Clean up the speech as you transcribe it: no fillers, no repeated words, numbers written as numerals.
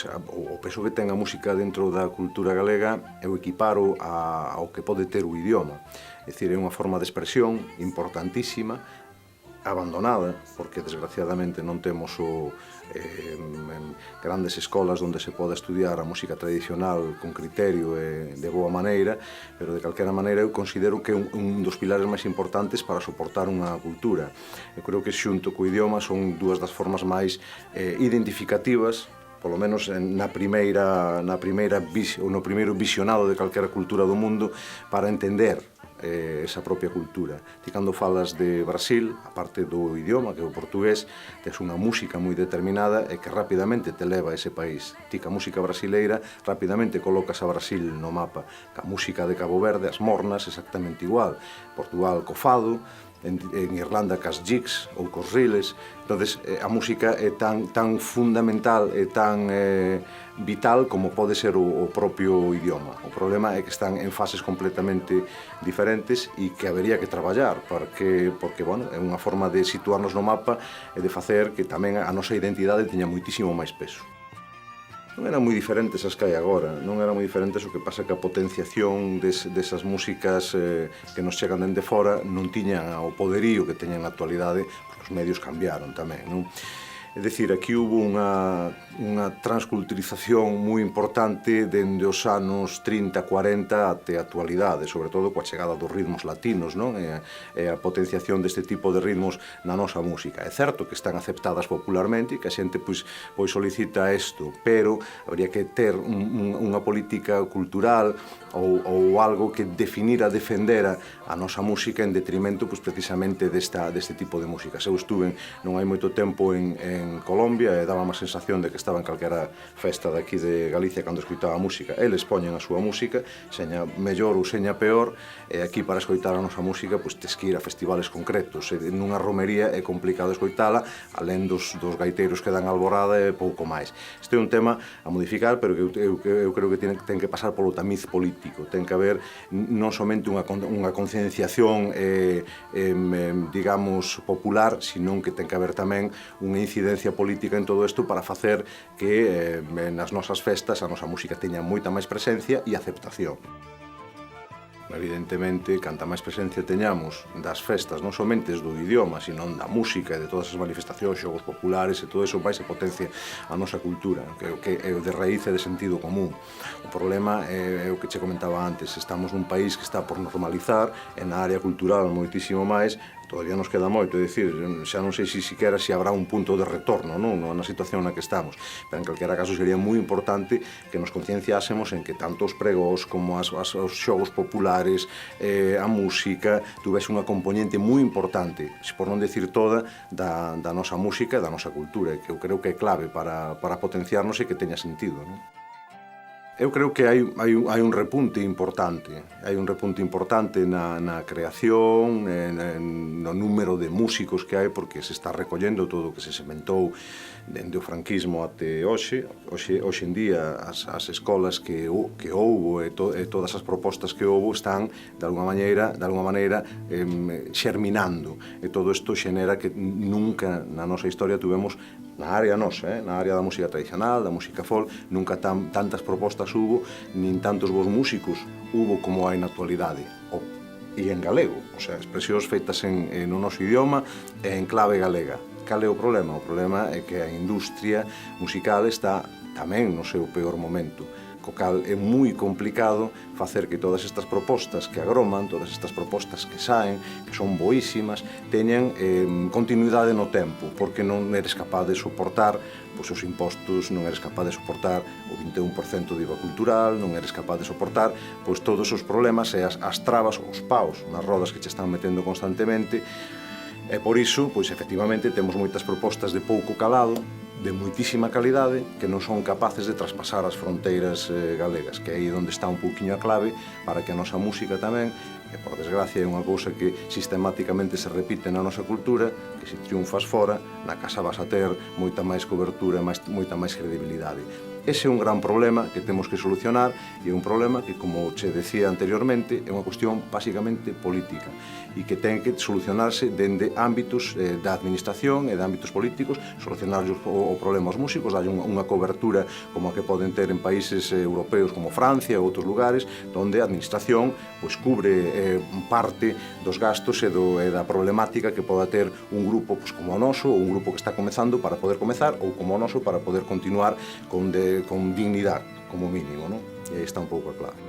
pois, o peso que ten a música dentro da cultura galega eu equiparo ao que pode ter o idioma. É dicir, é unha forma de expresión importantísima, abandonada, porque desgraciadamente non temos grandes escolas onde se poda estudiar a música tradicional con criterio e de boa maneira, pero de calquera maneira eu considero que é un dos pilares máis importantes para soportar unha cultura. Eu creo que xunto co idioma son dúas das formas máis identificativas, polo menos no primeiro visionado de calquera cultura do mundo, para entender esa propia cultura. Ti cando falas de Brasil, a parte do idioma, que é o portugués, tes unha música moi determinada e que rapidamente te leva a ese país. Ti ca música brasileira rapidamente colocas a Brasil no mapa. Ca música de Cabo Verde, as mornas, exactamente igual. Portugal co fado, en Irlanda cas jigs ou cos riles. Entonces, a música é tan fundamental e tan vital como pode ser o propio idioma. O problema é que están en fases completamente diferentes e que habería que traballar porque bueno, é unha forma de situarnos no mapa e de facer que tamén a nosa identidade teña moitísimo máis peso. Non eran moi diferentes as que hai agora, non eran moi diferentes, o que pasa que a potenciación desas músicas que nos chegan dende fora non tiñan o poderío que teñen na actualidade, porque os medios cambiaron tamén, non? É dicir, aquí hubo unha transculturización moi importante dende os anos 30, 40 até a actualidade, sobre todo coa chegada dos ritmos latinos, non? E a potenciación deste tipo de ritmos na nosa música. É certo que están aceptadas popularmente e que a xente pois solicita isto, pero habría que ter unha política cultural ou algo que definira, defendera a nosa música en detrimento pois precisamente deste tipo de música. Eu estuve non hai moito tempo en Colombia e daba má sensación de que estaba en calquera festa daqui de Galicia cando escoitaba a música. Eles poñen a súa música, seña mellor ou seña peor, e aquí para escoitar a nosa música pois tes que ir a festivales concretos. E nunha romería é complicado escoitala, alén dos gaiteiros que dan alborada e pouco máis. Este é un tema a modificar, pero que eu creo que ten que pasar polo tamiz político. Ten que haber non somente unha concienciación digamos popular, sino que ten que haber tamén unha incidencia política en todo isto para facer que nas nosas festas a nosa música teña moita máis presencia e aceptación. Evidentemente, canta máis presencia teñamos das festas, non somente do idioma, sino da música e de todas as manifestacións, xogos populares e todo iso, máis se potencia a nosa cultura, que é de raíz e de sentido común. O problema é o que che comentaba antes, estamos nun país que está por normalizar, e na área cultural moitísimo máis, todavía nos queda moito, é dicir, xa non sei se habrá un punto de retorno na situación na que estamos, pero en calquera caso sería moi importante que nos concienciásemos en que tanto os pregós como os xogos populares, a música, tuvese unha componente moi importante, por non decir toda, da nosa música e da nosa cultura, que eu creo que é clave para potenciarnos e que teña sentido, non? Eu creo que hai un repunte importante, na creación, no número de músicos que hai, porque se está recollendo todo o que se sementou dende o franquismo até hoxe. Hoxe en día as escolas que houbo e todas as propostas que houbo están, de alguma maneira, xerminando, e todo isto xenera que nunca na nosa historia tuvemos, na área nosa, na área da música tradicional, da música folk, nunca tantas propostas hubo, nin tantos bons músicos hubo como hai na actualidade, e en galego, o sea, expresións feitas no noso idioma e en clave galega. Cal é o problema? O problema é que a industria musical está tamén no seu peor momento, co cal é moi complicado facer que todas estas propostas que agroman, todas estas propostas que saen, que son boísimas, teñan continuidade no tempo, porque non eres capaz de soportar os impostos, non eres capaz de soportar o 21% de IVA cultural, non eres capaz de soportar todos os problemas e as trabas, os paus nas rodas que che están metendo constantemente. E por iso, efectivamente, temos moitas propostas de pouco calado, de moitísima calidade, que non son capaces de traspasar as fronteiras galegas, que é aí onde está un pouquiño a clave para que a nosa música tamén, que por desgracia é unha cousa que sistemáticamente se repite na nosa cultura, que se triunfas fora, na casa vas a ter moita máis cobertura e moita máis credibilidade. Ese é un gran problema que temos que solucionar e é un problema que, como che decía anteriormente, é unha cuestión basicamente política e que ten que solucionarse dende ámbitos da administración e de ámbitos políticos, solucionar o problema aos músicos, darlle unha cobertura como a que poden ter en países europeos como Francia ou outros lugares, onde a administración pois, cubre parte dos gastos e da problemática que poda ter un grupo pois, como o noso, ou un grupo que está comezando para poder comezar, ou como o noso para poder continuar con dignidade, como mínimo, non? E aí está un pouco a clave.